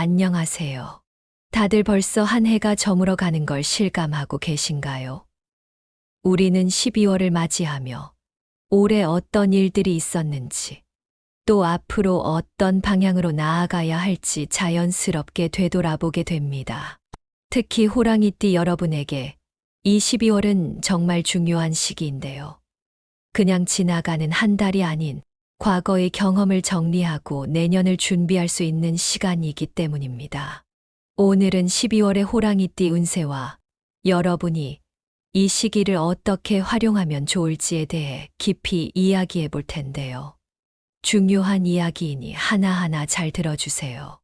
안녕하세요. 다들 벌써 한 해가 저물어 가는 걸 실감하고 계신가요? 우리는 12월을 맞이하며 올해 어떤 일들이 있었는지, 또 앞으로 어떤 방향으로 나아가야 할지 자연스럽게 되돌아보게 됩니다. 특히 호랑이띠 여러분에게 이 12월은 정말 중요한 시기인데요. 그냥 지나가는 한 달이 아닌 과거의 경험을 정리하고 내년을 준비할 수 있는 시간이기 때문입니다. 오늘은 12월의 호랑이띠 운세와 여러분이 이 시기를 어떻게 활용하면 좋을지에 대해 깊이 이야기해 볼 텐데요. 중요한 이야기이니 하나하나 잘 들어주세요.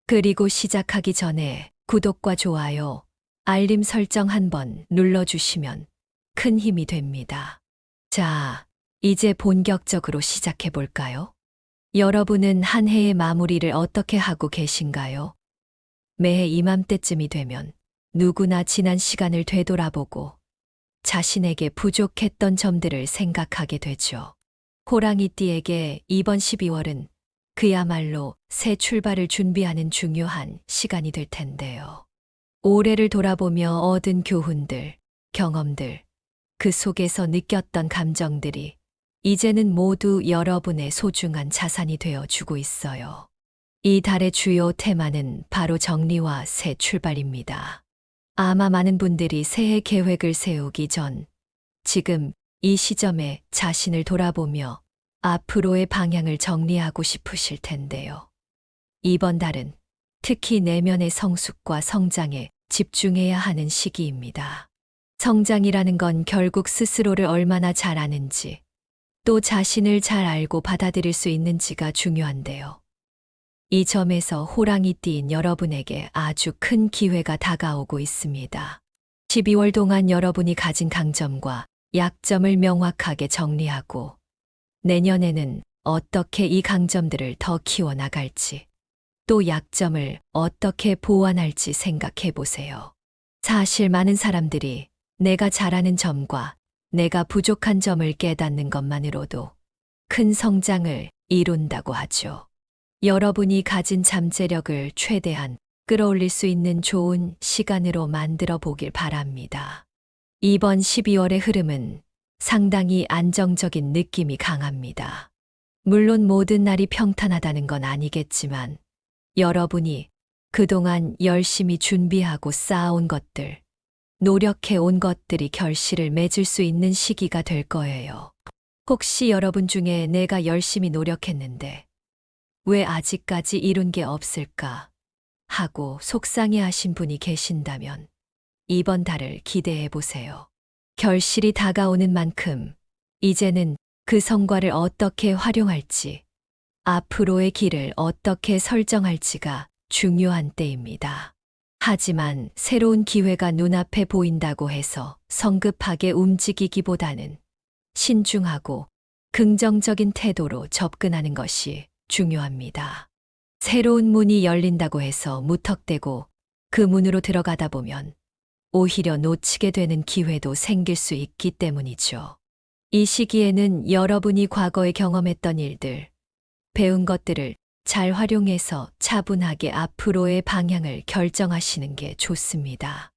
그리고 시작하기 전에 구독과 좋아요, 알림 설정 한번 눌러주시면 큰 힘이 됩니다. 자, 이제 본격적으로 시작해 볼까요? 여러분은 한 해의 마무리를 어떻게 하고 계신가요? 매해 이맘때쯤이 되면 누구나 지난 시간을 되돌아보고 자신에게 부족했던 점들을 생각하게 되죠. 호랑이띠에게 이번 12월은 그야말로 새 출발을 준비하는 중요한 시간이 될 텐데요. 올해를 돌아보며 얻은 교훈들, 경험들, 그 속에서 느꼈던 감정들이 이제는 모두 여러분의 소중한 자산이 되어주고 있어요. 이 달의 주요 테마는 바로 정리와 새 출발입니다. 아마 많은 분들이 새해 계획을 세우기 전, 지금 이 시점에 자신을 돌아보며 앞으로의 방향을 정리하고 싶으실 텐데요. 이번 달은 특히 내면의 성숙과 성장에 집중해야 하는 시기입니다. 성장이라는 건 결국 스스로를 얼마나 잘 아는지, 또 자신을 잘 알고 받아들일 수 있는지가 중요한데요. 이 점에서 호랑이띠인 여러분에게 아주 큰 기회가 다가오고 있습니다. 12월 동안 여러분이 가진 강점과 약점을 명확하게 정리하고 내년에는 어떻게 이 강점들을 더 키워나갈지, 또 약점을 어떻게 보완할지 생각해 보세요. 사실 많은 사람들이 내가 잘하는 점과 내가 부족한 점을 깨닫는 것만으로도 큰 성장을 이룬다고 하죠. 여러분이 가진 잠재력을 최대한 끌어올릴 수 있는 좋은 시간으로 만들어 보길 바랍니다. 이번 12월의 흐름은 상당히 안정적인 느낌이 강합니다. 물론 모든 날이 평탄하다는 건 아니겠지만 여러분이 그동안 열심히 준비하고 쌓아온 것들, 노력해 온 것들이 결실을 맺을 수 있는 시기가 될 거예요. 혹시 여러분 중에 내가 열심히 노력했는데 왜 아직까지 이룬 게 없을까 하고 속상해 하신 분이 계신다면 이번 달을 기대해 보세요. 결실이 다가오는 만큼 이제는 그 성과를 어떻게 활용할지, 앞으로의 길을 어떻게 설정할지가 중요한 때입니다. 하지만 새로운 기회가 눈앞에 보인다고 해서 성급하게 움직이기보다는 신중하고 긍정적인 태도로 접근하는 것이 중요합니다. 새로운 문이 열린다고 해서 무턱대고 그 문으로 들어가다 보면 오히려 놓치게 되는 기회도 생길 수 있기 때문이죠. 이 시기에는 여러분이 과거에 경험했던 일들, 배운 것들을 잘 활용해서 차분하게 앞으로의 방향을 결정하시는 게 좋습니다.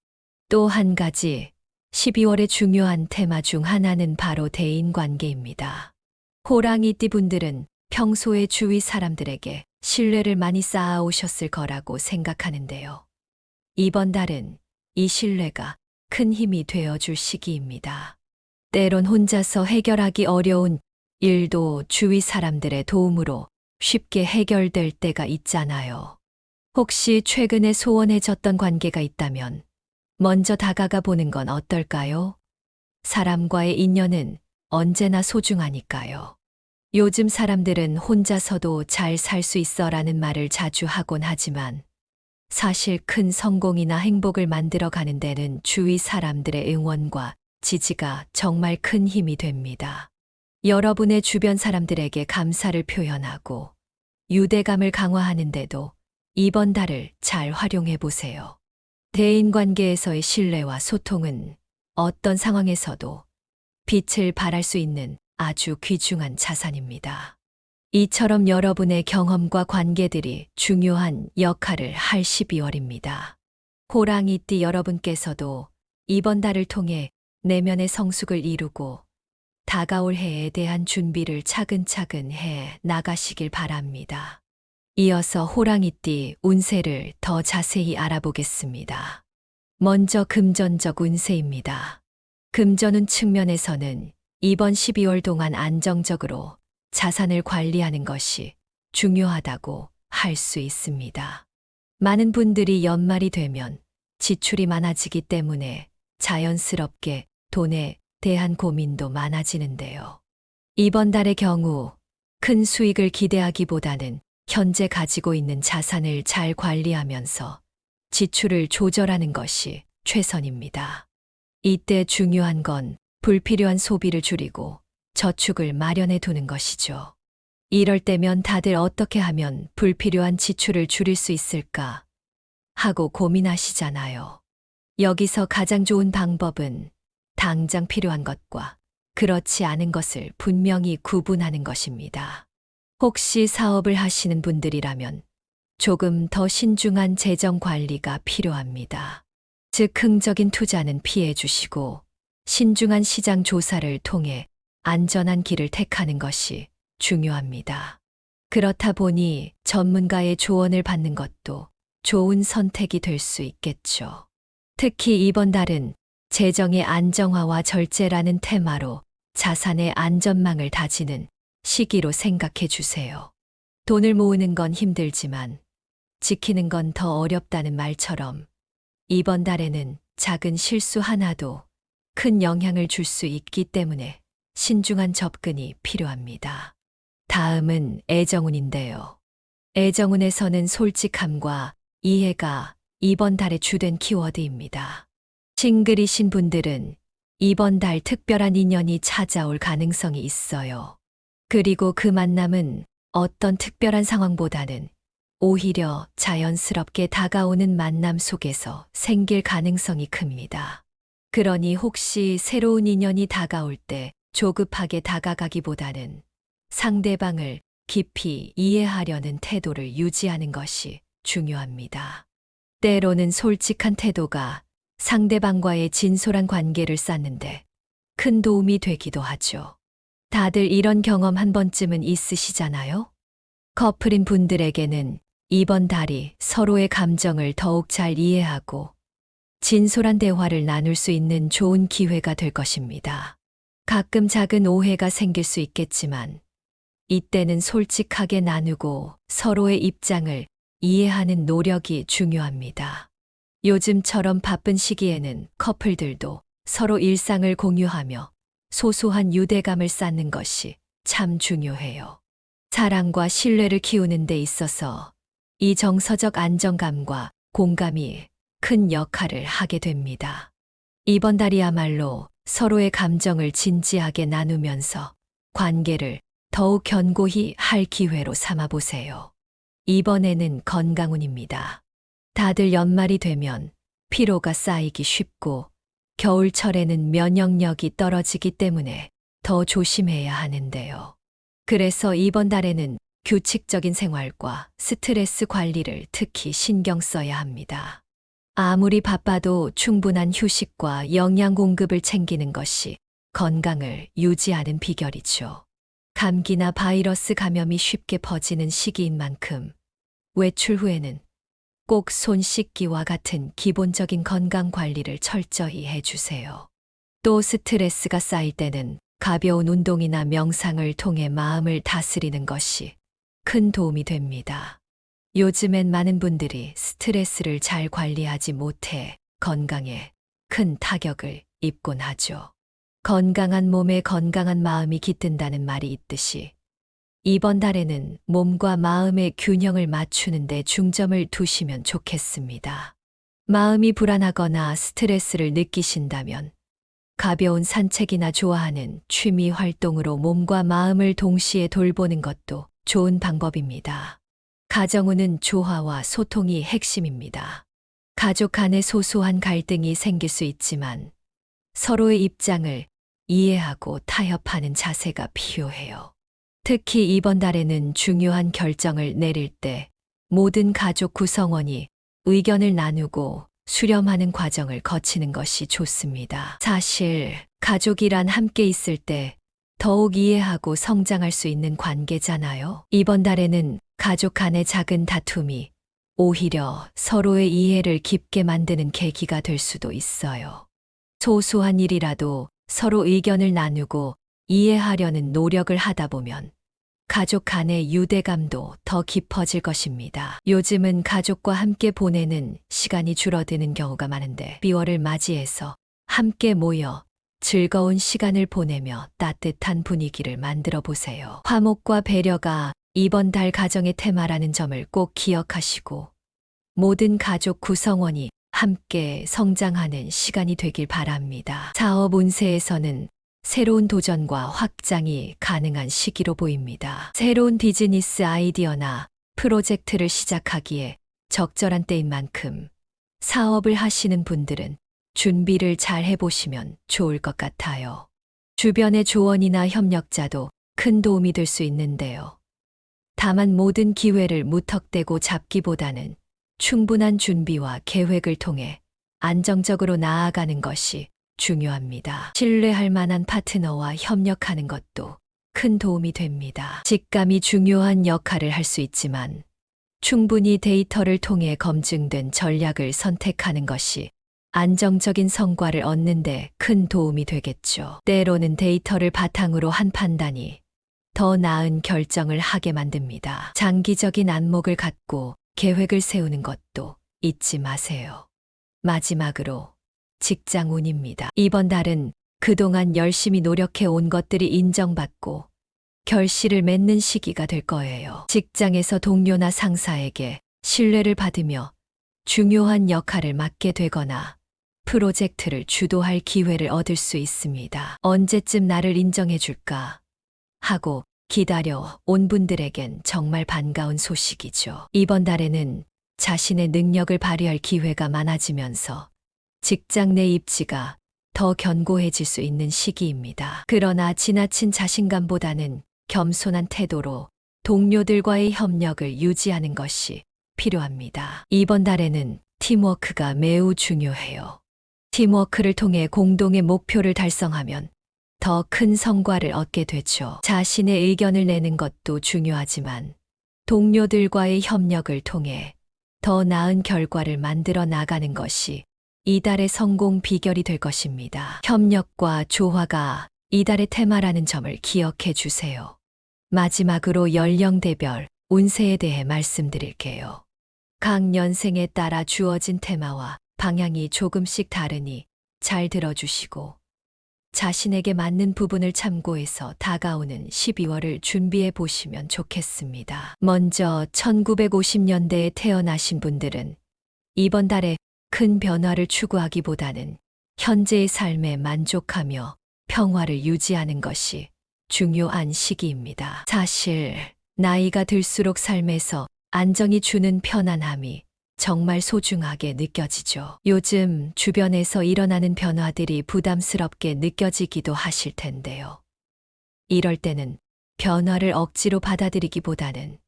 또 한 가지 12월의 중요한 테마 중 하나는 바로 대인관계입니다. 호랑이띠 분들은 평소에 주위 사람들에게 신뢰를 많이 쌓아오셨을 거라고 생각하는데요. 이번 달은 이 신뢰가 큰 힘이 되어줄 시기입니다. 때론 혼자서 해결하기 어려운 일도 주위 사람들의 도움으로 쉽게 해결될 때가 있잖아요. 혹시 최근에 소원해졌던 관계가 있다면 먼저 다가가 보는 건 어떨까요? 사람과의 인연은 언제나 소중하니까요. 요즘 사람들은 혼자서도 잘 살 수 있어라는 말을 자주 하곤 하지만 사실 큰 성공이나 행복을 만들어가는 데는 주위 사람들의 응원과 지지가 정말 큰 힘이 됩니다. 여러분의 주변 사람들에게 감사를 표현하고 유대감을 강화하는데도 이번 달을 잘 활용해 보세요. 대인관계에서의 신뢰와 소통은 어떤 상황에서도 빛을 발할 수 있는 아주 귀중한 자산입니다. 이처럼 여러분의 경험과 관계들이 중요한 역할을 할 12월입니다. 호랑이띠 여러분께서도 이번 달을 통해 내면의 성숙을 이루고 다가올 해에 대한 준비를 차근차근 해 나가시길 바랍니다. 이어서 호랑이띠 운세를 더 자세히 알아보겠습니다. 먼저 금전적 운세입니다. 금전운 측면에서는 이번 12월 동안 안정적으로 자산을 관리하는 것이 중요하다고 할 수 있습니다. 많은 분들이 연말이 되면 지출이 많아지기 때문에 자연스럽게 돈에 대한 고민도 많아지는데요. 이번 달의 경우 큰 수익을 기대하기보다는 현재 가지고 있는 자산을 잘 관리하면서 지출을 조절하는 것이 최선입니다. 이때 중요한 건 불필요한 소비를 줄이고 저축을 마련해 두는 것이죠. 이럴 때면 다들 어떻게 하면 불필요한 지출을 줄일 수 있을까 하고 고민하시잖아요. 여기서 가장 좋은 방법은 당장 필요한 것과 그렇지 않은 것을 분명히 구분하는 것입니다. 혹시 사업을 하시는 분들이라면 조금 더 신중한 재정 관리가 필요합니다. 즉, 흥적인 투자는 피해 주시고 신중한 시장 조사를 통해 안전한 길을 택하는 것이 중요합니다. 그렇다 보니 전문가의 조언을 받는 것도 좋은 선택이 될 수 있겠죠. 특히 이번 달은 재정의 안정화와 절제라는 테마로 자산의 안전망을 다지는 시기로 생각해 주세요. 돈을 모으는 건 힘들지만 지키는 건 더 어렵다는 말처럼 이번 달에는 작은 실수 하나도 큰 영향을 줄 수 있기 때문에 신중한 접근이 필요합니다. 다음은 애정운인데요. 애정운에서는 솔직함과 이해가 이번 달의 주된 키워드입니다. 싱글이신 분들은 이번 달 특별한 인연이 찾아올 가능성이 있어요. 그리고 그 만남은 어떤 특별한 상황보다는 오히려 자연스럽게 다가오는 만남 속에서 생길 가능성이 큽니다. 그러니 혹시 새로운 인연이 다가올 때 조급하게 다가가기보다는 상대방을 깊이 이해하려는 태도를 유지하는 것이 중요합니다. 때로는 솔직한 태도가 상대방과의 진솔한 관계를 쌓는데 큰 도움이 되기도 하죠. 다들 이런 경험 한 번쯤은 있으시잖아요? 커플인 분들에게는 이번 달이 서로의 감정을 더욱 잘 이해하고 진솔한 대화를 나눌 수 있는 좋은 기회가 될 것입니다. 가끔 작은 오해가 생길 수 있겠지만 이때는 솔직하게 나누고 서로의 입장을 이해하는 노력이 중요합니다. 요즘처럼 바쁜 시기에는 커플들도 서로 일상을 공유하며 소소한 유대감을 쌓는 것이 참 중요해요. 사랑과 신뢰를 키우는 데 있어서 이 정서적 안정감과 공감이 큰 역할을 하게 됩니다. 이번 달이야말로 서로의 감정을 진지하게 나누면서 관계를 더욱 견고히 할 기회로 삼아보세요. 이번에는 건강운입니다. 다들 연말이 되면 피로가 쌓이기 쉽고 겨울철에는 면역력이 떨어지기 때문에 더 조심해야 하는데요. 그래서 이번 달에는 규칙적인 생활과 스트레스 관리를 특히 신경 써야 합니다. 아무리 바빠도 충분한 휴식과 영양 공급을 챙기는 것이 건강을 유지하는 비결이죠. 감기나 바이러스 감염이 쉽게 퍼지는 시기인 만큼 외출 후에는 꼭 손 씻기와 같은 기본적인 건강 관리를 철저히 해주세요. 또 스트레스가 쌓일 때는 가벼운 운동이나 명상을 통해 마음을 다스리는 것이 큰 도움이 됩니다. 요즘엔 많은 분들이 스트레스를 잘 관리하지 못해 건강에 큰 타격을 입곤 하죠. 건강한 몸에 건강한 마음이 깃든다는 말이 있듯이 이번 달에는 몸과 마음의 균형을 맞추는 데 중점을 두시면 좋겠습니다. 마음이 불안하거나 스트레스를 느끼신다면 가벼운 산책이나 좋아하는 취미 활동으로 몸과 마음을 동시에 돌보는 것도 좋은 방법입니다. 가정운은 조화와 소통이 핵심입니다. 가족 간에 소소한 갈등이 생길 수 있지만 서로의 입장을 이해하고 타협하는 자세가 필요해요. 특히 이번 달에는 중요한 결정을 내릴 때 모든 가족 구성원이 의견을 나누고 수렴하는 과정을 거치는 것이 좋습니다. 사실 가족이란 함께 있을 때 더욱 이해하고 성장할 수 있는 관계잖아요. 이번 달에는 가족 간의 작은 다툼이 오히려 서로의 이해를 깊게 만드는 계기가 될 수도 있어요. 소소한 일이라도 서로 의견을 나누고 이해하려는 노력을 하다 보면 가족 간의 유대감도 더 깊어질 것입니다. 요즘은 가족과 함께 보내는 시간이 줄어드는 경우가 많은데 12월을 맞이해서 함께 모여 즐거운 시간을 보내며 따뜻한 분위기를 만들어 보세요. 화목과 배려가 이번 달 가정의 테마라는 점을 꼭 기억하시고 모든 가족 구성원이 함께 성장하는 시간이 되길 바랍니다. 사업 운세에서는 새로운 도전과 확장이 가능한 시기로 보입니다. 새로운 비즈니스 아이디어나 프로젝트를 시작하기에 적절한 때인 만큼 사업을 하시는 분들은 준비를 잘 해보시면 좋을 것 같아요. 주변의 조언이나 협력자도 큰 도움이 될 수 있는데요. 다만 모든 기회를 무턱대고 잡기보다는 충분한 준비와 계획을 통해 안정적으로 나아가는 것이 중요합니다. 신뢰할 만한 파트너와 협력하는 것도 큰 도움이 됩니다. 직감이 중요한 역할을 할 수 있지만 충분히 데이터를 통해 검증된 전략을 선택하는 것이 안정적인 성과를 얻는 데 큰 도움이 되겠죠. 때로는 데이터를 바탕으로 한 판단이 더 나은 결정을 하게 만듭니다. 장기적인 안목을 갖고 계획을 세우는 것도 잊지 마세요. 마지막으로 직장 운입니다. 이번 달은 그동안 열심히 노력해 온 것들이 인정받고 결실을 맺는 시기가 될 거예요. 직장에서 동료나 상사에게 신뢰를 받으며 중요한 역할을 맡게 되거나 프로젝트를 주도할 기회를 얻을 수 있습니다. 언제쯤 나를 인정해 줄까 하고 기다려 온 분들에겐 정말 반가운 소식이죠. 이번 달에는 자신의 능력을 발휘할 기회가 많아지면서 직장 내 입지가 더 견고해질 수 있는 시기입니다. 그러나 지나친 자신감보다는 겸손한 태도로 동료들과의 협력을 유지하는 것이 필요합니다. 이번 달에는 팀워크가 매우 중요해요. 팀워크를 통해 공동의 목표를 달성하면 더 큰 성과를 얻게 되죠. 자신의 의견을 내는 것도 중요하지만 동료들과의 협력을 통해 더 나은 결과를 만들어 나가는 것이 이달의 성공 비결이 될 것입니다. 협력과 조화가 이달의 테마라는 점을 기억해 주세요. 마지막으로 연령대별 운세에 대해 말씀드릴게요. 각 연생에 따라 주어진 테마와 방향이 조금씩 다르니 잘 들어주시고 자신에게 맞는 부분을 참고해서 다가오는 12월을 준비해 보시면 좋겠습니다. 먼저 1950년대에 태어나신 분들은 이번 달에 큰 변화를 추구하기보다는 현재의 삶에 만족하며 평화를 유지하는 것이 중요한 시기입니다. 사실 나이가 들수록 삶에서 안정이 주는 편안함이 정말 소중하게 느껴지죠. 요즘 주변에서 일어나는 변화들이 부담스럽게 느껴지기도 하실 텐데요. 이럴 때는 변화를 억지로 받아들이기보다는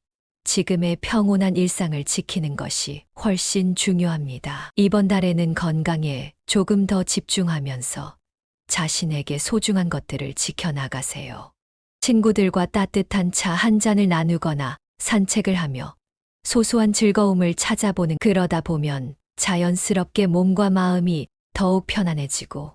지금의 평온한 일상을 지키는 것이 훨씬 중요합니다. 이번 달에는 건강에 조금 더 집중하면서 자신에게 소중한 것들을 지켜나가세요. 친구들과 따뜻한 차 한 잔을 나누거나 산책을 하며 소소한 즐거움을 찾아보는 그러다 보면 자연스럽게 몸과 마음이 더욱 편안해지고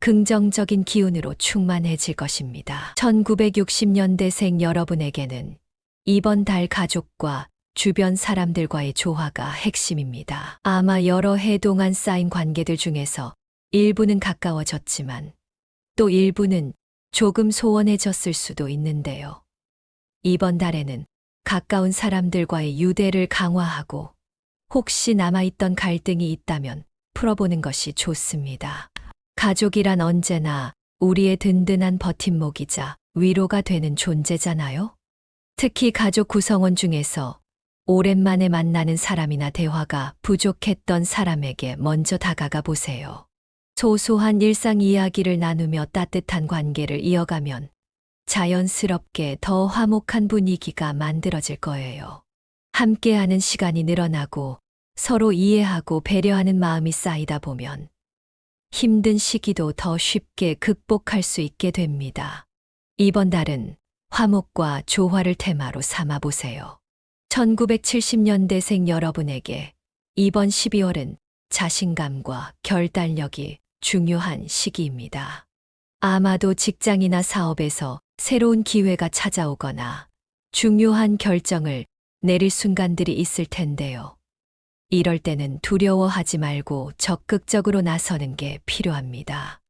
긍정적인 기운으로 충만해질 것입니다. 1960년대생 여러분에게는 이번 달 가족과 주변 사람들과의 조화가 핵심입니다. 아마 여러 해 동안 쌓인 관계들 중에서 일부는 가까워졌지만 또 일부는 조금 소원해졌을 수도 있는데요. 이번 달에는 가까운 사람들과의 유대를 강화하고 혹시 남아있던 갈등이 있다면 풀어보는 것이 좋습니다. 가족이란 언제나 우리의 든든한 버팀목이자 위로가 되는 존재잖아요. 특히 가족 구성원 중에서 오랜만에 만나는 사람이나 대화가 부족했던 사람에게 먼저 다가가 보세요. 소소한 일상 이야기를 나누며 따뜻한 관계를 이어가면 자연스럽게 더 화목한 분위기가 만들어질 거예요. 함께하는 시간이 늘어나고 서로 이해하고 배려하는 마음이 쌓이다 보면 힘든 시기도 더 쉽게 극복할 수 있게 됩니다. 이번 달은 화목과 조화를 테마로 삼아 보세요. 1970년대생 여러분에게 이번 12월은 자신감과 결단력이 중요한 시기입니다. 아마도 직장이나 사업에서 새로운 기회가 찾아오거나 중요한 결정을 내릴 순간들이 있을 텐데요. 이럴 때는 두려워하지 말고 적극적으로 나서는 게 필요합니다.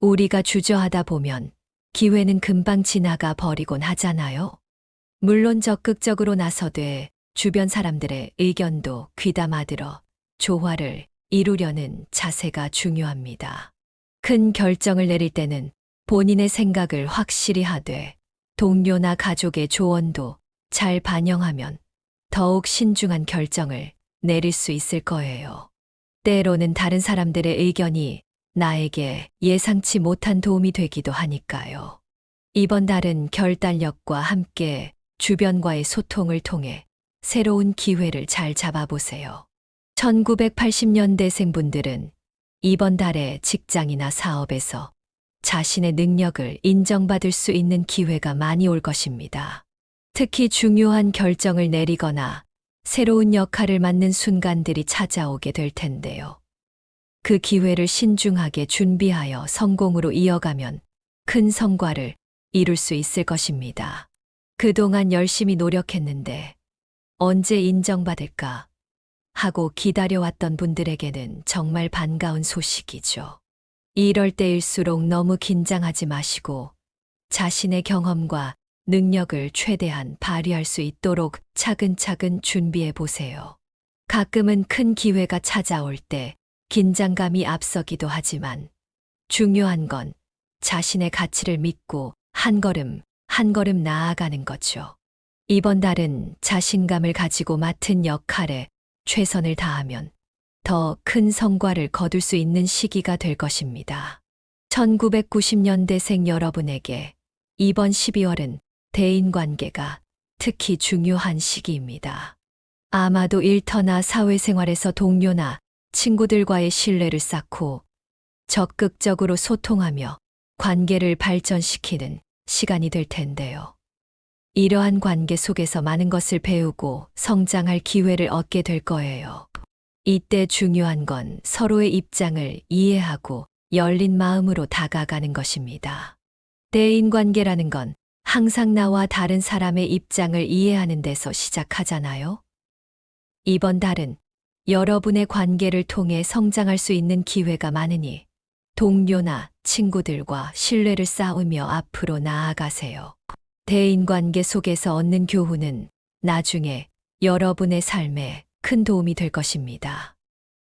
우리가 주저하다 보면 기회는 금방 지나가 버리곤 하잖아요. 물론 적극적으로 나서되 주변 사람들의 의견도 귀담아 들어 조화를 이루려는 자세가 중요합니다. 큰 결정을 내릴 때는 본인의 생각을 확실히 하되 동료나 가족의 조언도 잘 반영하면 더욱 신중한 결정을 내릴 수 있을 거예요. 때로는 다른 사람들의 의견이 나에게 예상치 못한 도움이 되기도 하니까요. 이번 달은 결단력과 함께 주변과의 소통을 통해 새로운 기회를 잘 잡아보세요. 1980년대생 분들은 이번 달에 직장이나 사업에서 자신의 능력을 인정받을 수 있는 기회가 많이 올 것입니다. 특히 중요한 결정을 내리거나 새로운 역할을 맡는 순간들이 찾아오게 될 텐데요. 그 기회를 신중하게 준비하여 성공으로 이어가면 큰 성과를 이룰 수 있을 것입니다. 그동안 열심히 노력했는데 언제 인정받을까 하고 기다려왔던 분들에게는 정말 반가운 소식이죠. 이럴 때일수록 너무 긴장하지 마시고 자신의 경험과 능력을 최대한 발휘할 수 있도록 차근차근 준비해 보세요. 가끔은 큰 기회가 찾아올 때 긴장감이 앞서기도 하지만 중요한 건 자신의 가치를 믿고 한 걸음 한 걸음 나아가는 거죠. 이번 달은 자신감을 가지고 맡은 역할에 최선을 다하면 더 큰 성과를 거둘 수 있는 시기가 될 것입니다. 1990년대생 여러분에게 이번 12월은 대인관계가 특히 중요한 시기입니다. 아마도 일터나 사회생활에서 동료나 친구들과의 신뢰를 쌓고 적극적으로 소통하며 관계를 발전시키는 시간이 될 텐데요. 이러한 관계 속에서 많은 것을 배우고 성장할 기회를 얻게 될 거예요. 이때 중요한 건 서로의 입장을 이해하고 열린 마음으로 다가가는 것입니다. 대인관계라는 건 항상 나와 다른 사람의 입장을 이해하는 데서 시작하잖아요. 이번 달은 여러분의 관계를 통해 성장할 수 있는 기회가 많으니 동료나 친구들과 신뢰를 쌓으며 앞으로 나아가세요. 대인관계 속에서 얻는 교훈은 나중에 여러분의 삶에 큰 도움이 될 것입니다.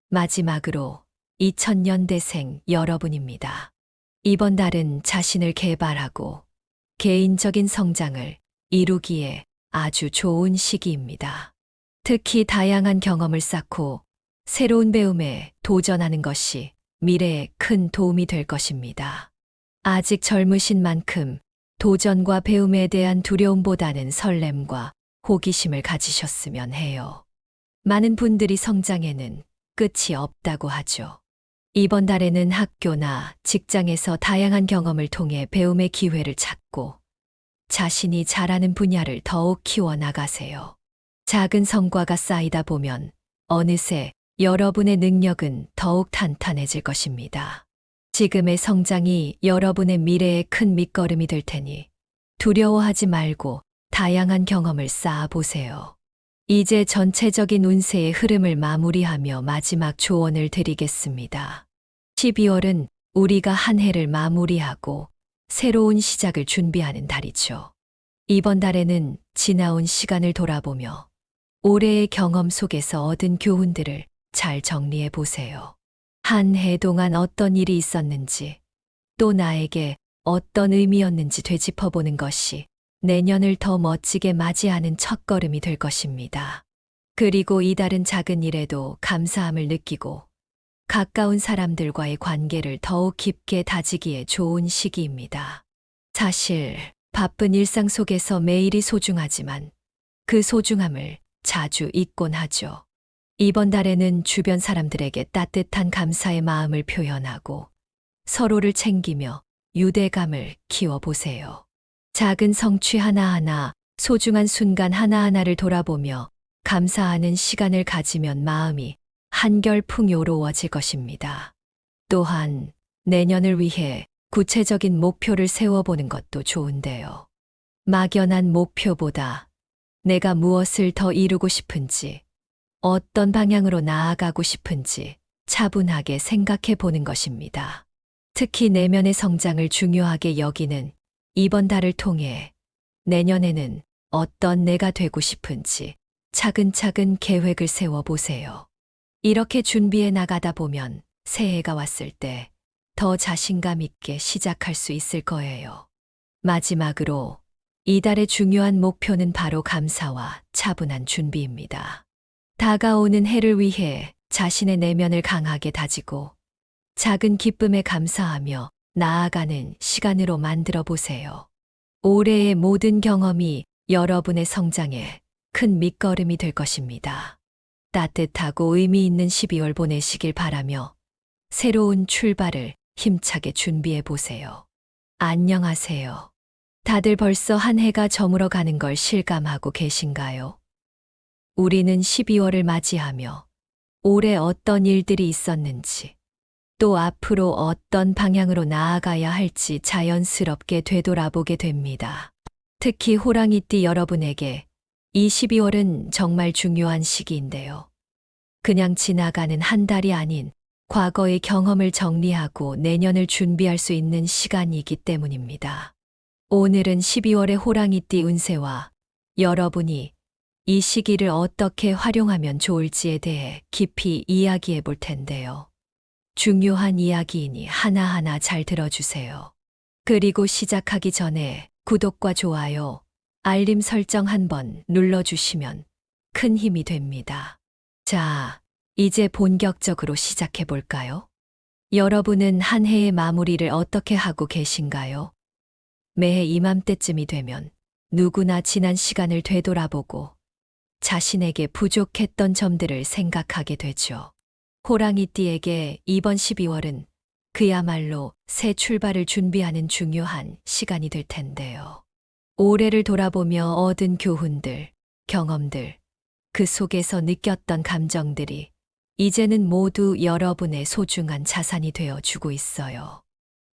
마지막으로 2000년대생 여러분입니다. 이번 달은 자신을 개발하고 개인적인 성장을 이루기에 아주 좋은 시기입니다. 특히 다양한 경험을 쌓고 새로운 배움에 도전하는 것이 미래에 큰 도움이 될 것입니다. 아직 젊으신 만큼 도전과 배움에 대한 두려움보다는 설렘과 호기심을 가지셨으면 해요. 많은 분들이 성장에는 끝이 없다고 하죠. 이번 달에는 학교나 직장에서 다양한 경험을 통해 배움의 기회를 찾고 자신이 잘하는 분야를 더욱 키워나가세요. 작은 성과가 쌓이다 보면 어느새 여러분의 능력은 더욱 탄탄해질 것입니다. 지금의 성장이 여러분의 미래에 큰 밑거름이 될 테니 두려워하지 말고 다양한 경험을 쌓아보세요. 이제 전체적인 운세의 흐름을 마무리하며 마지막 조언을 드리겠습니다. 12월은 우리가 한 해를 마무리하고 새로운 시작을 준비하는 달이죠. 이번 달에는 지나온 시간을 돌아보며 올해의 경험 속에서 얻은 교훈들을 잘 정리해 보세요. 한 해 동안 어떤 일이 있었는지, 또 나에게 어떤 의미였는지 되짚어보는 것이 내년을 더 멋지게 맞이하는 첫걸음이 될 것입니다. 그리고 이달은 작은 일에도 감사함을 느끼고 가까운 사람들과의 관계를 더욱 깊게 다지기에 좋은 시기입니다. 사실 바쁜 일상 속에서 매일이 소중하지만 그 소중함을 자주 잊곤 하죠. 이번 달에는 주변 사람들에게 따뜻한 감사의 마음을 표현하고 서로를 챙기며 유대감을 키워보세요. 작은 성취 하나하나, 소중한 순간 하나하나를 돌아보며 감사하는 시간을 가지면 마음이 한결 풍요로워질 것입니다. 또한 내년을 위해 구체적인 목표를 세워보는 것도 좋은데요. 막연한 목표보다 내가 무엇을 더 이루고 싶은지, 어떤 방향으로 나아가고 싶은지 차분하게 생각해 보는 것입니다. 특히 내면의 성장을 중요하게 여기는 이번 달을 통해 내년에는 어떤 내가 되고 싶은지 차근차근 계획을 세워보세요. 이렇게 준비해 나가다 보면 새해가 왔을 때 더 자신감 있게 시작할 수 있을 거예요. 마지막으로 이달의 중요한 목표는 바로 감사와 차분한 준비입니다. 다가오는 해를 위해 자신의 내면을 강하게 다지고 작은 기쁨에 감사하며 나아가는 시간으로 만들어 보세요. 올해의 모든 경험이 여러분의 성장에 큰 밑거름이 될 것입니다. 따뜻하고 의미 있는 12월 보내시길 바라며 새로운 출발을 힘차게 준비해 보세요. 안녕하세요. 다들 벌써 한 해가 저물어 가는 걸 실감하고 계신가요? 우리는 12월을 맞이하며 올해 어떤 일들이 있었는지, 또 앞으로 어떤 방향으로 나아가야 할지 자연스럽게 되돌아보게 됩니다. 특히 호랑이띠 여러분에게 이 12월은 정말 중요한 시기인데요. 그냥 지나가는 한 달이 아닌 과거의 경험을 정리하고 내년을 준비할 수 있는 시간이기 때문입니다. 오늘은 12월의 호랑이띠 운세와 여러분이 이 시기를 어떻게 활용하면 좋을지에 대해 깊이 이야기해 볼 텐데요. 중요한 이야기이니 하나하나 잘 들어주세요. 그리고 시작하기 전에 구독과 좋아요, 알림 설정 한번 눌러주시면 큰 힘이 됩니다. 자, 이제 본격적으로 시작해 볼까요? 여러분은 한 해의 마무리를 어떻게 하고 계신가요? 매해 이맘때쯤이 되면 누구나 지난 시간을 되돌아보고 자신에게 부족했던 점들을 생각하게 되죠. 호랑이띠에게 이번 12월은 그야말로 새 출발을 준비하는 중요한 시간이 될 텐데요. 올해를 돌아보며 얻은 교훈들, 경험들, 그 속에서 느꼈던 감정들이 이제는 모두 여러분의 소중한 자산이 되어 주고 있어요.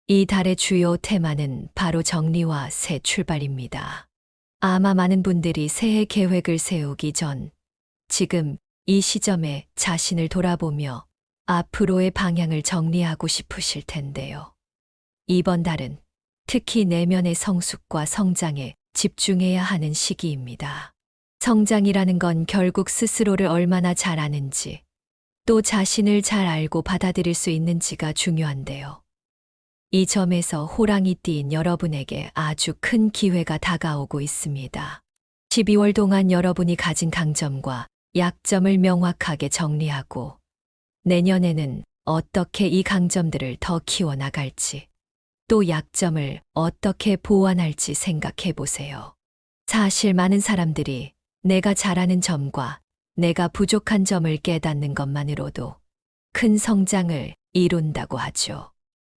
이 달의 주요 테마는 바로 정리와 새 출발입니다. 아마 많은 분들이 새해 계획을 세우기 전 지금 이 시점에 자신을 돌아보며 앞으로의 방향을 정리하고 싶으실 텐데요. 이번 달은 특히 내면의 성숙과 성장에 집중해야 하는 시기입니다. 성장이라는 건 결국 스스로를 얼마나 잘 아는지, 또 자신을 잘 알고 받아들일 수 있는지가 중요한데요. 이 점에서 호랑이띠인 여러분에게 아주 큰 기회가 다가오고 있습니다. 12월 동안 여러분이 가진 강점과 약점을 명확하게 정리하고 내년에는 어떻게 이 강점들을 더 키워나갈지, 또 약점을 어떻게 보완할지 생각해 보세요. 사실 많은 사람들이 내가 잘하는 점과 내가 부족한 점을 깨닫는 것만으로도 큰 성장을 이룬다고 하죠.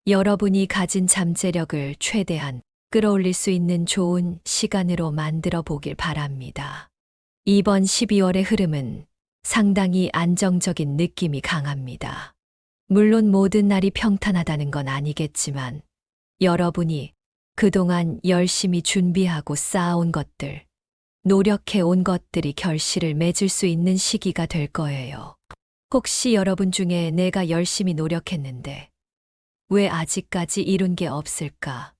여러분이 가진 잠재력을 최대한 끌어올릴 수 있는 좋은 시간으로 만들어 보길 바랍니다. 이번 12월의 흐름은 상당히 안정적인 느낌이 강합니다. 물론 모든 날이 평탄하다는 건 아니겠지만 여러분이 그동안 열심히 준비하고 쌓아온 것들, 노력해 온 것들이 결실을 맺을 수 있는 시기가 될 거예요. 혹시 여러분 중에 내가 열심히 노력했는데 왜 아직까지 이룬 게 없을까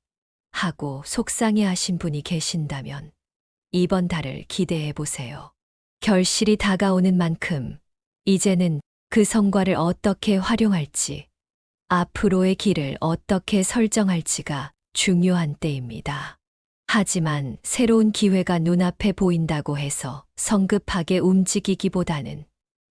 하고 속상해 하신 분이 계신다면 이번 달을 기대해 보세요. 결실이 다가오는 만큼 이제는 그 성과를 어떻게 활용할지, 앞으로의 길을 어떻게 설정할지가 중요한 때입니다. 하지만 새로운 기회가 눈앞에 보인다고 해서 성급하게 움직이기보다는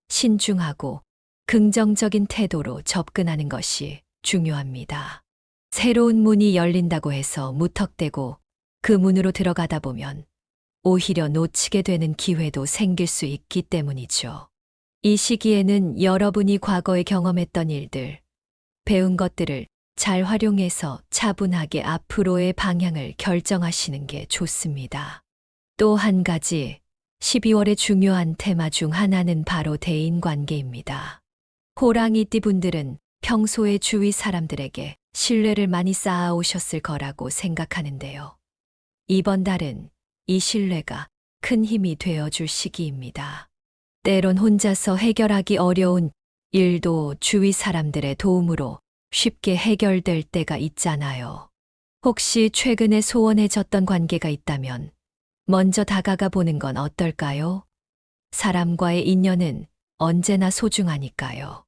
신중하고 긍정적인 태도로 접근하는 것이 중요합니다. 새로운 문이 열린다고 해서 무턱대고 그 문으로 들어가다 보면 오히려 놓치게 되는 기회도 생길 수 있기 때문이죠. 이 시기에는 여러분이 과거에 경험했던 일들, 배운 것들을 잘 활용해서 차분하게 앞으로의 방향을 결정하시는 게 좋습니다. 또 한 가지 12월의 중요한 테마 중 하나는 바로 대인관계입니다. 호랑이띠 분들은 평소에 주위 사람들에게 신뢰를 많이 쌓아오셨을 거라고 생각하는데요. 이번 달은 이 신뢰가 큰 힘이 되어줄 시기입니다. 때론 혼자서 해결하기 어려운 일도 주위 사람들의 도움으로 쉽게 해결될 때가 있잖아요. 혹시 최근에 소원해졌던 관계가 있다면 먼저 다가가 보는 건 어떨까요? 사람과의 인연은 언제나 소중하니까요.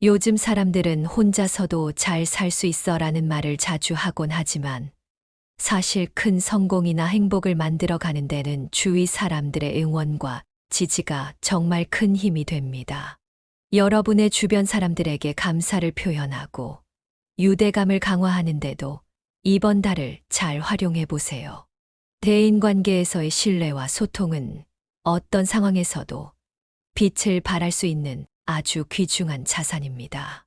요즘 사람들은 혼자서도 잘 살 수 있어 라는 말을 자주 하곤 하지만 사실 큰 성공이나 행복을 만들어 가는 데는 주위 사람들의 응원과 지지가 정말 큰 힘이 됩니다. 여러분의 주변 사람들에게 감사를 표현하고 유대감을 강화하는데도 이번 달을 잘 활용해 보세요. 대인관계에서의 신뢰와 소통은 어떤 상황에서도 빛을 발할 수 있는 아주 귀중한 자산입니다.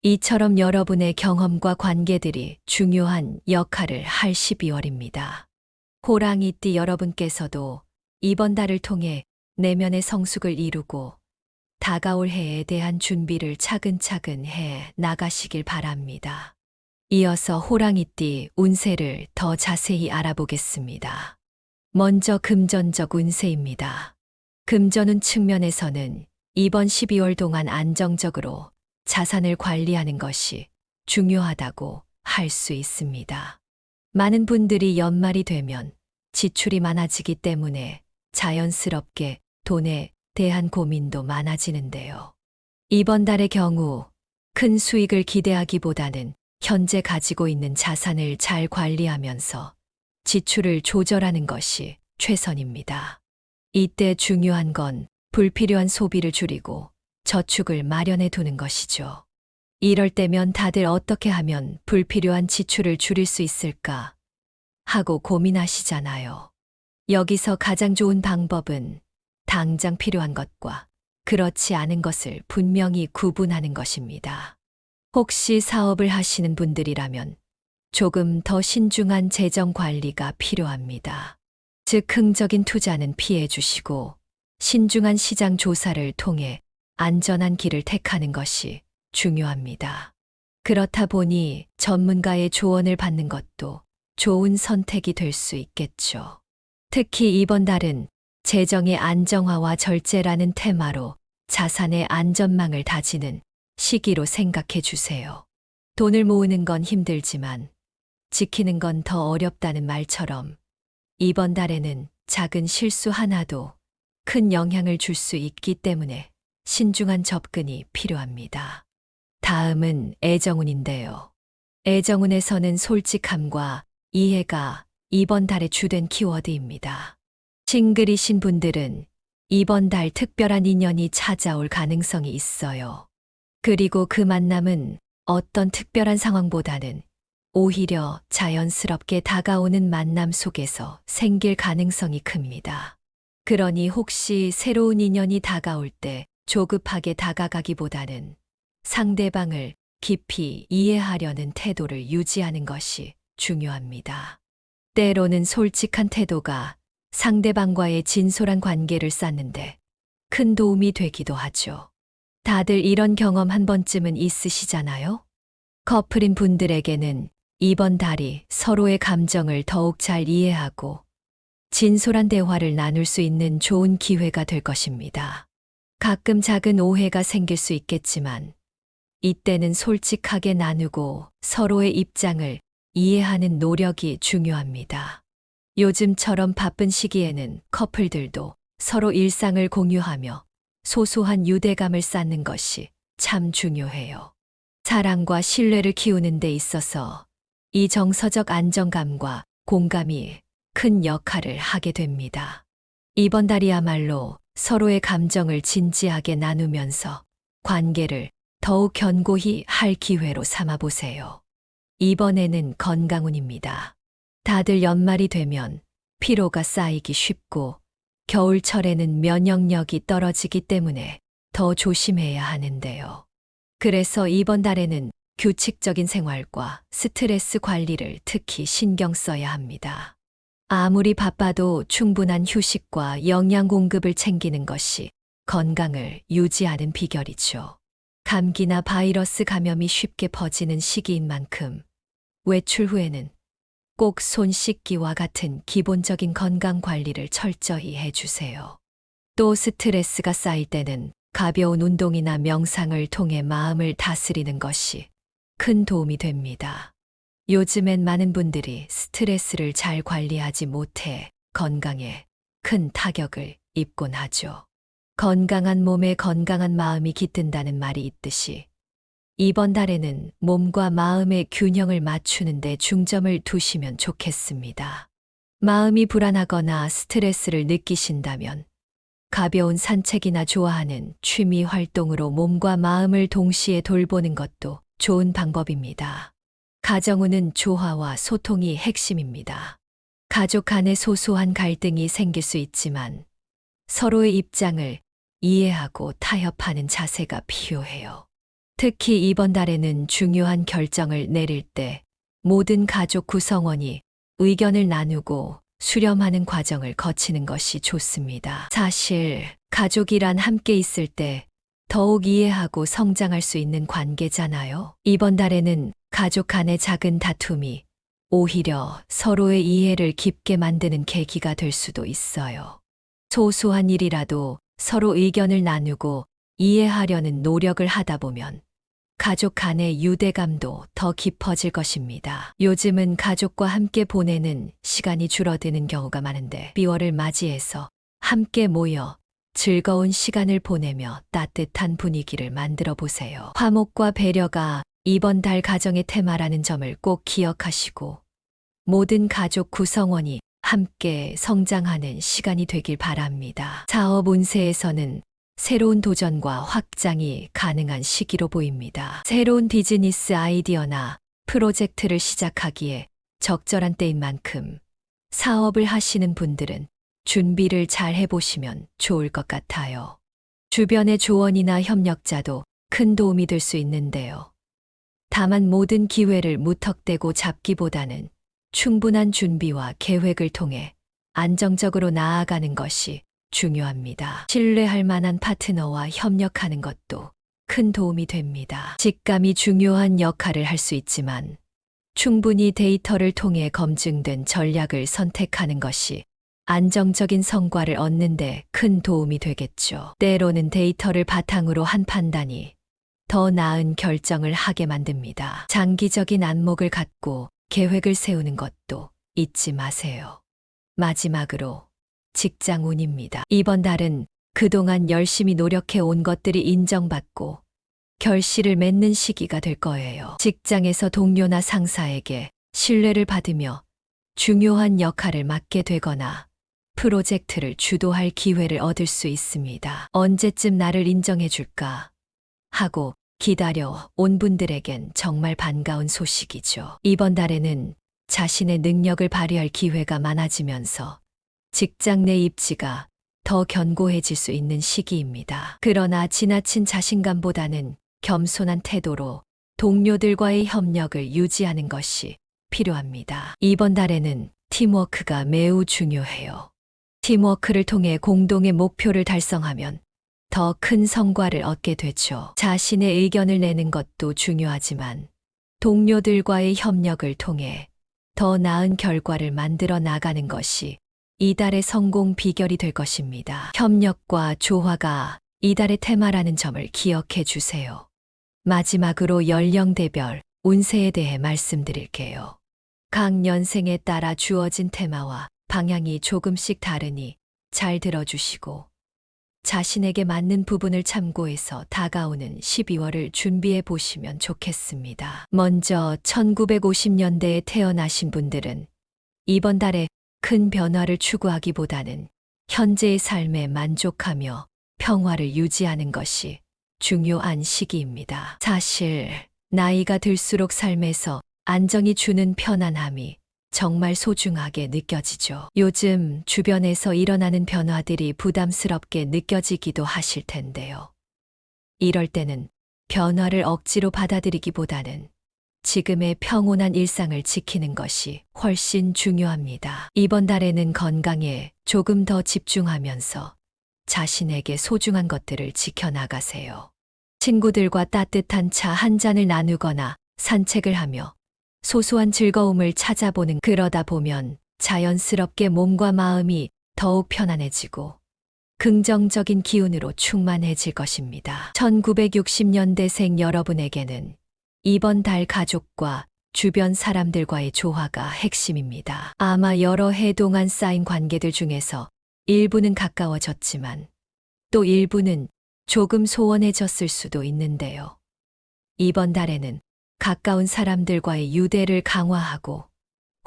이처럼 여러분의 경험과 관계들이 중요한 역할을 할 12월입니다. 호랑이띠 여러분께서도 이번 달을 통해 내면의 성숙을 이루고 다가올 해에 대한 준비를 차근차근 해 나가시길 바랍니다. 이어서 호랑이띠 운세를 더 자세히 알아보겠습니다. 먼저 금전적 운세입니다. 금전운 측면에서는 이번 12월 동안 안정적으로 자산을 관리하는 것이 중요하다고 할 수 있습니다. 많은 분들이 연말이 되면 지출이 많아지기 때문에 자연스럽게 돈에 대한 고민도 많아지는데요. 이번 달의 경우 큰 수익을 기대하기보다는 현재 가지고 있는 자산을 잘 관리하면서 지출을 조절하는 것이 최선입니다. 이때 중요한 건 불필요한 소비를 줄이고 저축을 마련해 두는 것이죠. 이럴 때면 다들 어떻게 하면 불필요한 지출을 줄일 수 있을까 하고 고민하시잖아요. 여기서 가장 좋은 방법은 당장 필요한 것과 그렇지 않은 것을 분명히 구분하는 것입니다. 혹시 사업을 하시는 분들이라면 조금 더 신중한 재정 관리가 필요합니다. 즉, 흥적인 투자는 피해 주시고 신중한 시장 조사를 통해 안전한 길을 택하는 것이 중요합니다. 그렇다 보니 전문가의 조언을 받는 것도 좋은 선택이 될 수 있겠죠. 특히 이번 달은 재정의 안정화와 절제라는 테마로 자산의 안전망을 다지는 시기로 생각해 주세요. 돈을 모으는 건 힘들지만 지키는 건 더 어렵다는 말처럼 이번 달에는 작은 실수 하나도 큰 영향을 줄 수 있기 때문에 신중한 접근이 필요합니다. 다음은 애정운인데요. 애정운에서는 솔직함과 이해가 이번 달의 주된 키워드입니다. 싱글이신 분들은 이번 달 특별한 인연이 찾아올 가능성이 있어요. 그리고 그 만남은 어떤 특별한 상황보다는 오히려 자연스럽게 다가오는 만남 속에서 생길 가능성이 큽니다. 그러니 혹시 새로운 인연이 다가올 때 조급하게 다가가기보다는 상대방을 깊이 이해하려는 태도를 유지하는 것이 중요합니다. 때로는 솔직한 태도가 상대방과의 진솔한 관계를 쌓는데 큰 도움이 되기도 하죠. 다들 이런 경험 한 번쯤은 있으시잖아요? 커플인 분들에게는 이번 달이 서로의 감정을 더욱 잘 이해하고 진솔한 대화를 나눌 수 있는 좋은 기회가 될 것입니다. 가끔 작은 오해가 생길 수 있겠지만 이때는 솔직하게 나누고 서로의 입장을 이해하는 노력이 중요합니다. 요즘처럼 바쁜 시기에는 커플들도 서로 일상을 공유하며 소소한 유대감을 쌓는 것이 참 중요해요. 사랑과 신뢰를 키우는 데 있어서 이 정서적 안정감과 공감이 큰 역할을 하게 됩니다. 이번 달이야말로 서로의 감정을 진지하게 나누면서 관계를 더욱 견고히 할 기회로 삼아 보세요. 이번에는 건강운입니다. 다들 연말이 되면 피로가 쌓이기 쉽고 겨울철에는 면역력이 떨어지기 때문에 더 조심해야 하는데요. 그래서 이번 달에는 규칙적인 생활과 스트레스 관리를 특히 신경 써야 합니다. 아무리 바빠도 충분한 휴식과 영양 공급을 챙기는 것이 건강을 유지하는 비결이죠. 감기나 바이러스 감염이 쉽게 퍼지는 시기인 만큼 외출 후에는 꼭 손 씻기와 같은 기본적인 건강 관리를 철저히 해주세요. 또 스트레스가 쌓일 때는 가벼운 운동이나 명상을 통해 마음을 다스리는 것이 큰 도움이 됩니다. 요즘엔 많은 분들이 스트레스를 잘 관리하지 못해 건강에 큰 타격을 입곤 하죠. 건강한 몸에 건강한 마음이 깃든다는 말이 있듯이 이번 달에는 몸과 마음의 균형을 맞추는 데 중점을 두시면 좋겠습니다. 마음이 불안하거나 스트레스를 느끼신다면 가벼운 산책이나 좋아하는 취미 활동으로 몸과 마음을 동시에 돌보는 것도 좋은 방법입니다. 가정운은 조화와 소통이 핵심입니다. 가족 간에 소소한 갈등이 생길 수 있지만 서로의 입장을 이해하고 타협하는 자세가 필요해요. 특히 이번 달에는 중요한 결정을 내릴 때 모든 가족 구성원이 의견을 나누고 수렴하는 과정을 거치는 것이 좋습니다. 사실 가족이란 함께 있을 때 더욱 이해하고 성장할 수 있는 관계잖아요. 이번 달에는 가족 간의 작은 다툼이 오히려 서로의 이해를 깊게 만드는 계기가 될 수도 있어요. 소소한 일이라도 서로 의견을 나누고 이해하려는 노력을 하다 보면 가족 간의 유대감도 더 깊어질 것입니다. 요즘은 가족과 함께 보내는 시간이 줄어드는 경우가 많은데 12월을 맞이해서 함께 모여 즐거운 시간을 보내며 따뜻한 분위기를 만들어 보세요. 화목과 배려가 이번 달 가정의 테마라는 점을 꼭 기억하시고 모든 가족 구성원이 함께 성장하는 시간이 되길 바랍니다. 사업 운세에서는 새로운 도전과 확장이 가능한 시기로 보입니다. 새로운 비즈니스 아이디어나 프로젝트를 시작하기에 적절한 때인 만큼 사업을 하시는 분들은 준비를 잘 해보시면 좋을 것 같아요. 주변의 조언이나 협력자도 큰 도움이 될 수 있는데요. 다만 모든 기회를 무턱대고 잡기보다는 충분한 준비와 계획을 통해 안정적으로 나아가는 것이 중요합니다. 신뢰할 만한 파트너와 협력하는 것도 큰 도움이 됩니다. 직감이 중요한 역할을 할 수 있지만 충분히 데이터를 통해 검증된 전략을 선택하는 것이 안정적인 성과를 얻는 데 큰 도움이 되겠죠. 때로는 데이터를 바탕으로 한 판단이 더 나은 결정을 하게 만듭니다. 장기적인 안목을 갖고 계획을 세우는 것도 잊지 마세요. 마지막으로 직장 운입니다. 이번 달은 그동안 열심히 노력해 온 것들이 인정받고 결실을 맺는 시기가 될 거예요. 직장에서 동료나 상사에게 신뢰를 받으며 중요한 역할을 맡게 되거나 프로젝트를 주도할 기회를 얻을 수 있습니다. 언제쯤 나를 인정해 줄까 하고 기다려 온 분들에겐 정말 반가운 소식이죠. 이번 달에는 자신의 능력을 발휘할 기회가 많아지면서 직장 내 입지가 더 견고해질 수 있는 시기입니다. 그러나 지나친 자신감보다는 겸손한 태도로 동료들과의 협력을 유지하는 것이 필요합니다. 이번 달에는 팀워크가 매우 중요해요. 팀워크를 통해 공동의 목표를 달성하면 더 큰 성과를 얻게 되죠. 자신의 의견을 내는 것도 중요하지만 동료들과의 협력을 통해 더 나은 결과를 만들어 나가는 것이 이달의 성공 비결이 될 것입니다. 협력과 조화가 이달의 테마라는 점을 기억해 주세요. 마지막으로 연령대별 운세에 대해 말씀드릴게요. 각 연생에 따라 주어진 테마와 방향이 조금씩 다르니 잘 들어주시고 자신에게 맞는 부분을 참고해서 다가오는 12월을 준비해 보시면 좋겠습니다. 먼저 1950년대에 태어나신 분들은 이번 달에 큰 변화를 추구하기보다는 현재의 삶에 만족하며 평화를 유지하는 것이 중요한 시기입니다. 사실 나이가 들수록 삶에서 안정이 주는 편안함이 정말 소중하게 느껴지죠. 요즘 주변에서 일어나는 변화들이 부담스럽게 느껴지기도 하실 텐데요. 이럴 때는 변화를 억지로 받아들이기보다는 지금의 평온한 일상을 지키는 것이 훨씬 중요합니다. 이번 달에는 건강에 조금 더 집중하면서 자신에게 소중한 것들을 지켜나가세요. 친구들과 따뜻한 차 한 잔을 나누거나 산책을 하며 소소한 즐거움을 찾아보는, 그러다 보면 자연스럽게 몸과 마음이 더욱 편안해지고 긍정적인 기운으로 충만해질 것입니다. 1960년대생 여러분에게는 이번 달 가족과 주변 사람들과의 조화가 핵심입니다. 아마 여러 해 동안 쌓인 관계들 중에서 일부는 가까워졌지만 또 일부는 조금 소원해졌을 수도 있는데요. 이번 달에는 가까운 사람들과의 유대를 강화하고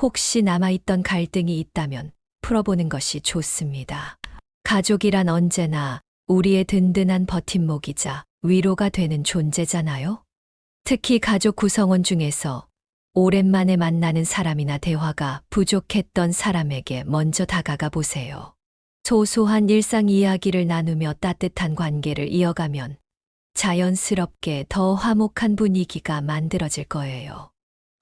혹시 남아있던 갈등이 있다면 풀어보는 것이 좋습니다. 가족이란 언제나 우리의 든든한 버팀목이자 위로가 되는 존재잖아요. 특히 가족 구성원 중에서 오랜만에 만나는 사람이나 대화가 부족했던 사람에게 먼저 다가가 보세요. 소소한 일상 이야기를 나누며 따뜻한 관계를 이어가면 자연스럽게 더 화목한 분위기가 만들어질 거예요.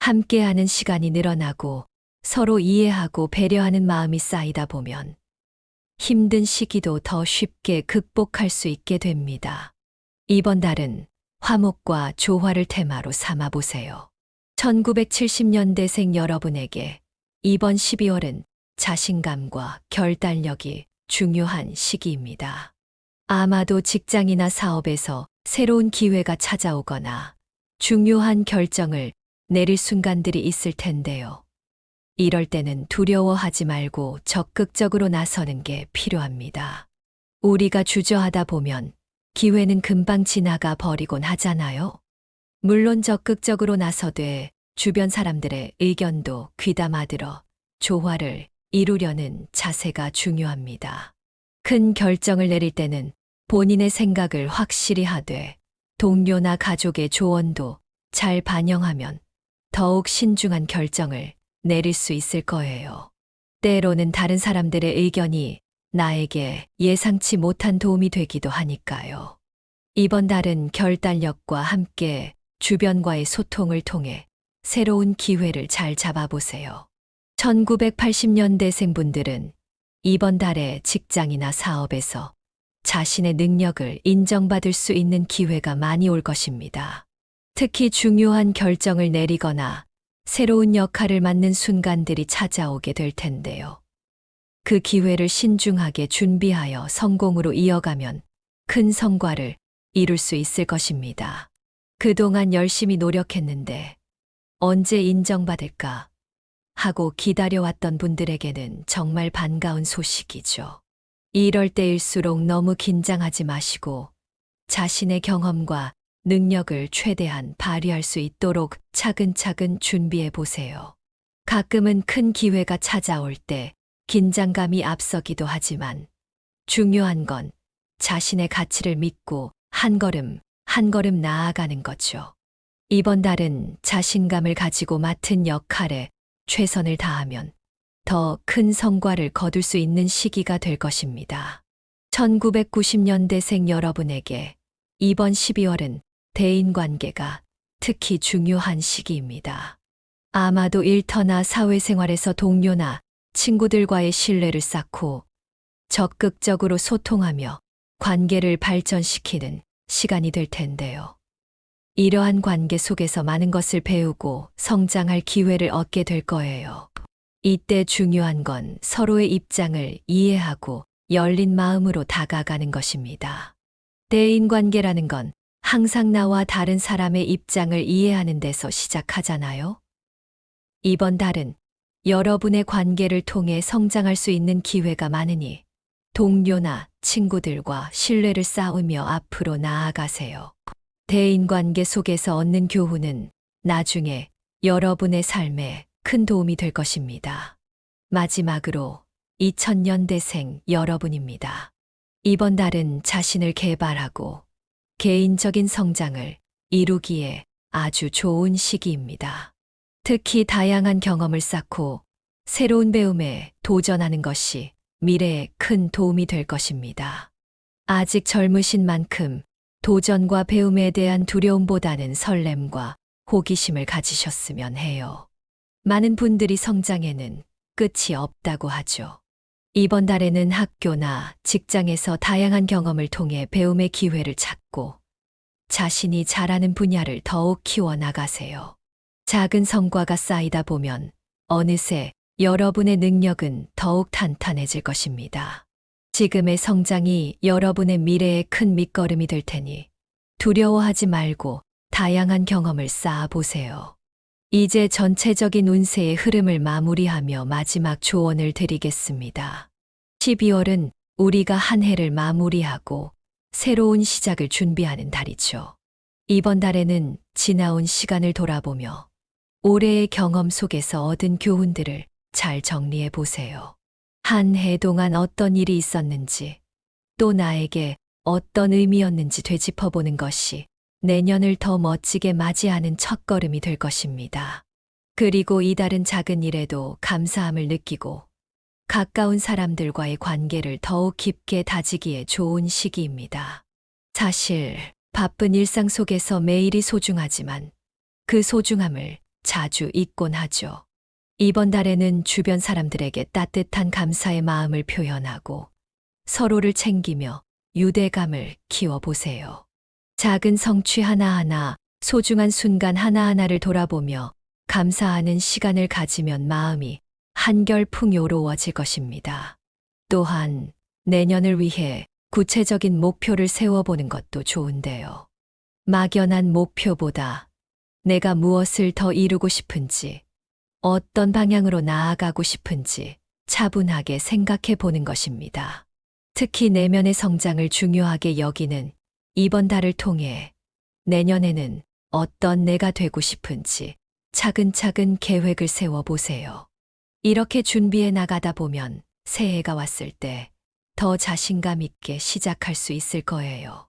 함께하는 시간이 늘어나고 서로 이해하고 배려하는 마음이 쌓이다 보면 힘든 시기도 더 쉽게 극복할 수 있게 됩니다. 이번 달은 화목과 조화를 테마로 삼아 보세요. 1970년대생 여러분에게 이번 12월은 자신감과 결단력이 중요한 시기입니다. 아마도 직장이나 사업에서 새로운 기회가 찾아오거나 중요한 결정을 내릴 순간들이 있을 텐데요. 이럴 때는 두려워하지 말고 적극적으로 나서는 게 필요합니다. 우리가 주저하다 보면 기회는 금방 지나가 버리곤 하잖아요. 물론 적극적으로 나서되 주변 사람들의 의견도 귀담아 들어 조화를 이루려는 자세가 중요합니다. 큰 결정을 내릴 때는 본인의 생각을 확실히 하되 동료나 가족의 조언도 잘 반영하면 더욱 신중한 결정을 내릴 수 있을 거예요. 때로는 다른 사람들의 의견이 나에게 예상치 못한 도움이 되기도 하니까요. 이번 달은 결단력과 함께 주변과의 소통을 통해 새로운 기회를 잘 잡아보세요. 1980년대생 분들은 이번 달에 직장이나 사업에서 자신의 능력을 인정받을 수 있는 기회가 많이 올 것입니다. 특히 중요한 결정을 내리거나 새로운 역할을 맡는 순간들이 찾아오게 될 텐데요. 그 기회를 신중하게 준비하여 성공으로 이어가면 큰 성과를 이룰 수 있을 것입니다. 그동안 열심히 노력했는데 언제 인정받을까 하고 기다려왔던 분들에게는 정말 반가운 소식이죠. 이럴 때일수록 너무 긴장하지 마시고 자신의 경험과 능력을 최대한 발휘할 수 있도록 차근차근 준비해 보세요. 가끔은 큰 기회가 찾아올 때 긴장감이 앞서기도 하지만 중요한 건 자신의 가치를 믿고 한 걸음 한 걸음 나아가는 거죠. 이번 달은 자신감을 가지고 맡은 역할에 최선을 다하면 더 큰 성과를 거둘 수 있는 시기가 될 것입니다. 1990년대생 여러분에게 이번 12월은 대인관계가 특히 중요한 시기입니다. 아마도 일터나 사회생활에서 동료나 친구들과의 신뢰를 쌓고 적극적으로 소통하며 관계를 발전시키는 시간이 될 텐데요. 이러한 관계 속에서 많은 것을 배우고 성장할 기회를 얻게 될 거예요. 이때 중요한 건 서로의 입장을 이해하고 열린 마음으로 다가가는 것입니다. 대인관계라는 건 항상 나와 다른 사람의 입장을 이해하는 데서 시작하잖아요. 이번 달은 여러분의 관계를 통해 성장할 수 있는 기회가 많으니 동료나 친구들과 신뢰를 쌓으며 앞으로 나아가세요. 대인관계 속에서 얻는 교훈은 나중에 여러분의 삶에 큰 도움이 될 것입니다. 마지막으로 2000년대생 여러분입니다. 이번 달은 자신을 개발하고 개인적인 성장을 이루기에 아주 좋은 시기입니다. 특히 다양한 경험을 쌓고 새로운 배움에 도전하는 것이 미래에 큰 도움이 될 것입니다. 아직 젊으신 만큼 도전과 배움에 대한 두려움보다는 설렘과 호기심을 가지셨으면 해요. 많은 분들이 성장에는 끝이 없다고 하죠. 이번 달에는 학교나 직장에서 다양한 경험을 통해 배움의 기회를 찾고 자신이 잘하는 분야를 더욱 키워나가세요. 작은 성과가 쌓이다 보면 어느새 여러분의 능력은 더욱 탄탄해질 것입니다. 지금의 성장이 여러분의 미래에 큰 밑거름이 될 테니 두려워하지 말고 다양한 경험을 쌓아보세요. 이제 전체적인 운세의 흐름을 마무리하며 마지막 조언을 드리겠습니다. 12월은 우리가 한 해를 마무리하고 새로운 시작을 준비하는 달이죠. 이번 달에는 지나온 시간을 돌아보며 올해의 경험 속에서 얻은 교훈들을 잘 정리해 보세요. 한 해 동안 어떤 일이 있었는지, 또 나에게 어떤 의미였는지 되짚어보는 것이 내년을 더 멋지게 맞이하는 첫걸음이 될 것입니다. 그리고 이달은 작은 일에도 감사함을 느끼고 가까운 사람들과의 관계를 더욱 깊게 다지기에 좋은 시기입니다. 사실 바쁜 일상 속에서 매일이 소중하지만 그 소중함을 자주 잊곤 하죠. 이번 달에는 주변 사람들에게 따뜻한 감사의 마음을 표현하고 서로를 챙기며 유대감을 키워보세요. 작은 성취 하나하나, 소중한 순간 하나하나를 돌아보며 감사하는 시간을 가지면 마음이 한결 풍요로워질 것입니다. 또한 내년을 위해 구체적인 목표를 세워보는 것도 좋은데요. 막연한 목표보다 내가 무엇을 더 이루고 싶은지, 어떤 방향으로 나아가고 싶은지 차분하게 생각해 보는 것입니다. 특히 내면의 성장을 중요하게 여기는 이번 달을 통해 내년에는 어떤 내가 되고 싶은지 차근차근 계획을 세워보세요. 이렇게 준비해 나가다 보면 새해가 왔을 때 더 자신감 있게 시작할 수 있을 거예요.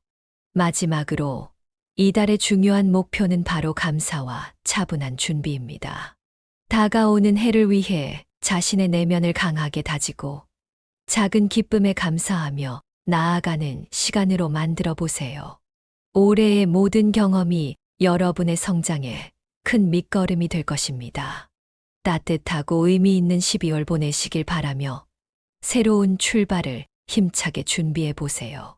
마지막으로 이달의 중요한 목표는 바로 감사와 차분한 준비입니다. 다가오는 해를 위해 자신의 내면을 강하게 다지고 작은 기쁨에 감사하며 나아가는 시간으로 만들어 보세요. 올해의 모든 경험이 여러분의 성장에 큰 밑거름이 될 것입니다. 따뜻하고 의미 있는 12월 보내시길 바라며 새로운 출발을 힘차게 준비해 보세요.